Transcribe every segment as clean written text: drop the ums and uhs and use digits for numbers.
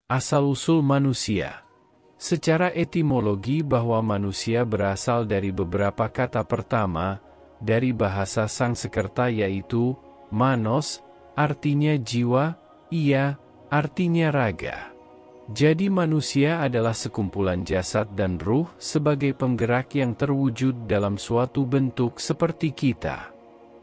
Asal-usul manusia. Secara etimologi bahwa manusia berasal dari beberapa kata pertama, dari bahasa Sangsekerta yaitu, manos, artinya jiwa, iya, artinya raga. Jadi manusia adalah sekumpulan jasad dan ruh sebagai penggerak yang terwujud dalam suatu bentuk seperti kita.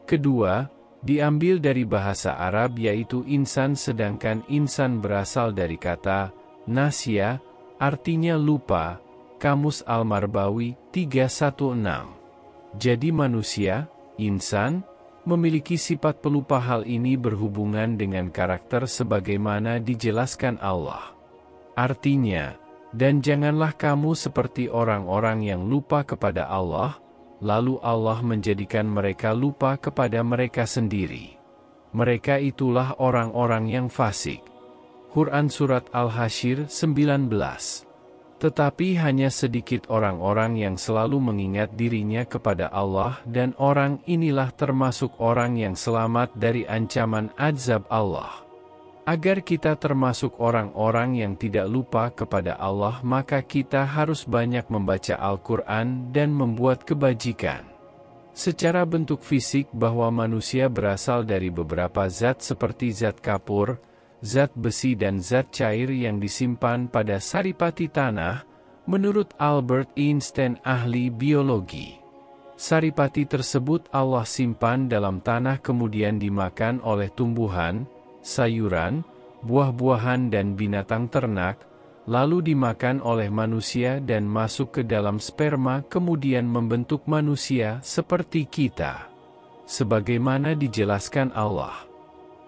Kedua, diambil dari bahasa Arab yaitu insan sedangkan insan berasal dari kata nasya, artinya lupa, Kamus Al-Marbawi 316. Jadi manusia, insan, memiliki sifat pelupa. Hal ini berhubungan dengan karakter sebagaimana dijelaskan Allah. Artinya, dan janganlah kamu seperti orang-orang yang lupa kepada Allah, lalu Allah menjadikan mereka lupa kepada mereka sendiri. Mereka itulah orang-orang yang fasik. Quran Surat Al-Hasyr 19. Tetapi hanya sedikit orang-orang yang selalu mengingat dirinya kepada Allah dan orang inilah termasuk orang yang selamat dari ancaman azab Allah. Agar kita termasuk orang-orang yang tidak lupa kepada Allah maka kita harus banyak membaca Al-Quran dan membuat kebajikan. Secara bentuk fisik bahwa manusia berasal dari beberapa zat seperti zat kapur, zat besi dan zat cair yang disimpan pada saripati tanah, menurut Albert Einstein ahli biologi. Saripati tersebut Allah simpan dalam tanah kemudian dimakan oleh tumbuhan, sayuran, buah-buahan dan binatang ternak, lalu dimakan oleh manusia dan masuk ke dalam sperma kemudian membentuk manusia seperti kita. Sebagaimana dijelaskan Allah.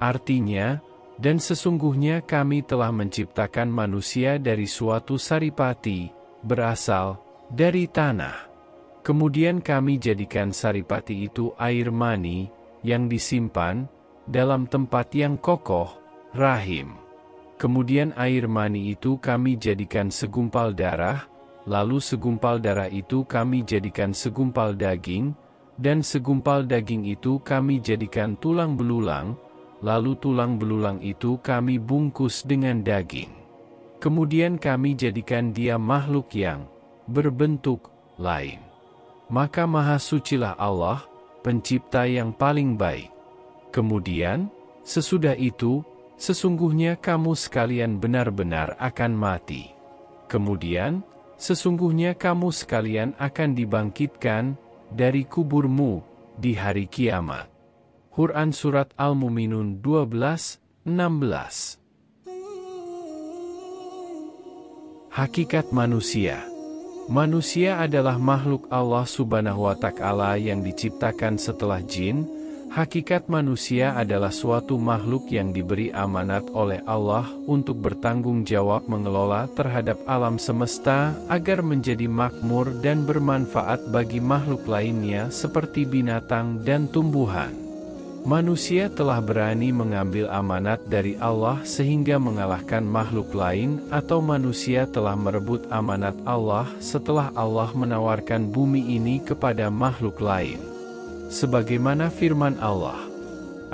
Artinya, dan sesungguhnya kami telah menciptakan manusia dari suatu saripati, berasal dari tanah. Kemudian kami jadikan saripati itu air mani, yang disimpan dalam tempat yang kokoh, rahim. Kemudian air mani itu kami jadikan segumpal darah, lalu segumpal darah itu kami jadikan segumpal daging, dan segumpal daging itu kami jadikan tulang belulang, lalu tulang belulang itu kami bungkus dengan daging. Kemudian kami jadikan dia makhluk yang berbentuk lain. Maka Maha Sucilah Allah, pencipta yang paling baik. Kemudian, sesudah itu, sesungguhnya kamu sekalian benar-benar akan mati. Kemudian, sesungguhnya kamu sekalian akan dibangkitkan dari kuburmu di hari kiamat. Quran Surat Al-Mu'minun 12:16. Hakikat manusia. Manusia adalah makhluk Allah Subhanahu wa Ta'ala yang diciptakan setelah jin. Hakikat manusia adalah suatu makhluk yang diberi amanat oleh Allah untuk bertanggung jawab mengelola terhadap alam semesta agar menjadi makmur dan bermanfaat bagi makhluk lainnya seperti binatang dan tumbuhan. Manusia telah berani mengambil amanat dari Allah sehingga mengalahkan makhluk lain atau manusia telah merebut amanat Allah setelah Allah menawarkan bumi ini kepada makhluk lain. Sebagaimana firman Allah.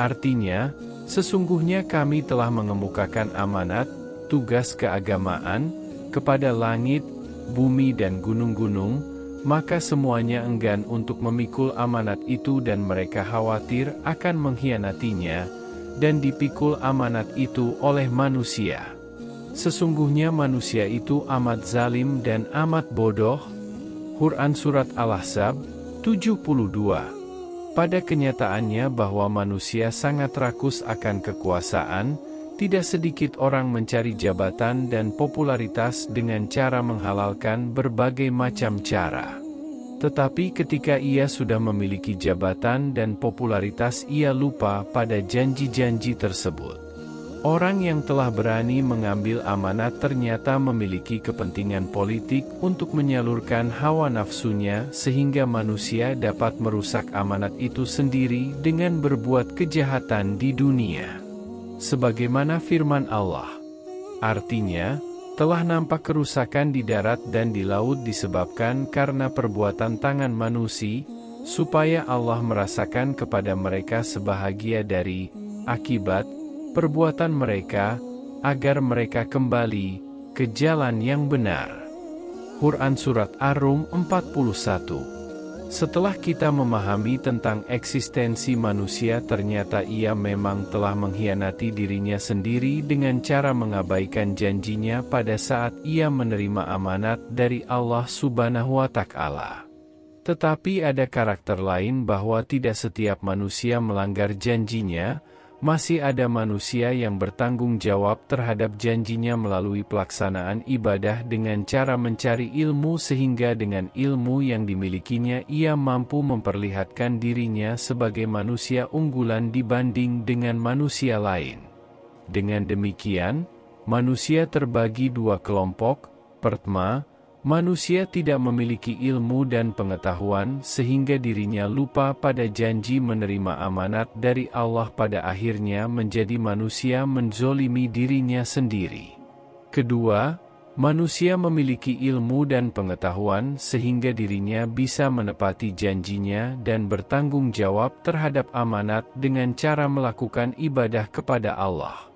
Artinya, sesungguhnya kami telah mengemukakan amanat, tugas keagamaan, kepada langit, bumi dan gunung-gunung, maka semuanya enggan untuk memikul amanat itu dan mereka khawatir akan mengkhianatinya, dan dipikul amanat itu oleh manusia. Sesungguhnya manusia itu amat zalim dan amat bodoh. Quran Surat Al-Ahzab 72. Pada kenyataannya bahwa manusia sangat rakus akan kekuasaan, tidak sedikit orang mencari jabatan dan popularitas dengan cara menghalalkan berbagai macam cara. Tetapi ketika ia sudah memiliki jabatan dan popularitas ia lupa pada janji-janji tersebut. Orang yang telah berani mengambil amanat ternyata memiliki kepentingan politik untuk menyalurkan hawa nafsunya sehingga manusia dapat merusak amanat itu sendiri dengan berbuat kejahatan di dunia. Sebagaimana firman Allah. Artinya, telah nampak kerusakan di darat dan di laut disebabkan karena perbuatan tangan manusia, supaya Allah merasakan kepada mereka sebahagia dari akibat perbuatan mereka, agar mereka kembali ke jalan yang benar. Quran Surat Ar-Rum 41. Setelah kita memahami tentang eksistensi manusia, ternyata ia memang telah mengkhianati dirinya sendiri dengan cara mengabaikan janjinya pada saat ia menerima amanat dari Allah Subhanahu wa Ta'ala. Tetapi ada karakter lain bahwa tidak setiap manusia melanggar janjinya. Masih ada manusia yang bertanggung jawab terhadap janjinya melalui pelaksanaan ibadah dengan cara mencari ilmu, sehingga dengan ilmu yang dimilikinya ia mampu memperlihatkan dirinya sebagai manusia unggulan dibanding dengan manusia lain. Dengan demikian, manusia terbagi dua kelompok. Pertama, manusia tidak memiliki ilmu dan pengetahuan sehingga dirinya lupa pada janji menerima amanat dari Allah, pada akhirnya menjadi manusia menzolimi dirinya sendiri. Kedua, manusia memiliki ilmu dan pengetahuan sehingga dirinya bisa menepati janjinya dan bertanggung jawab terhadap amanat dengan cara melakukan ibadah kepada Allah.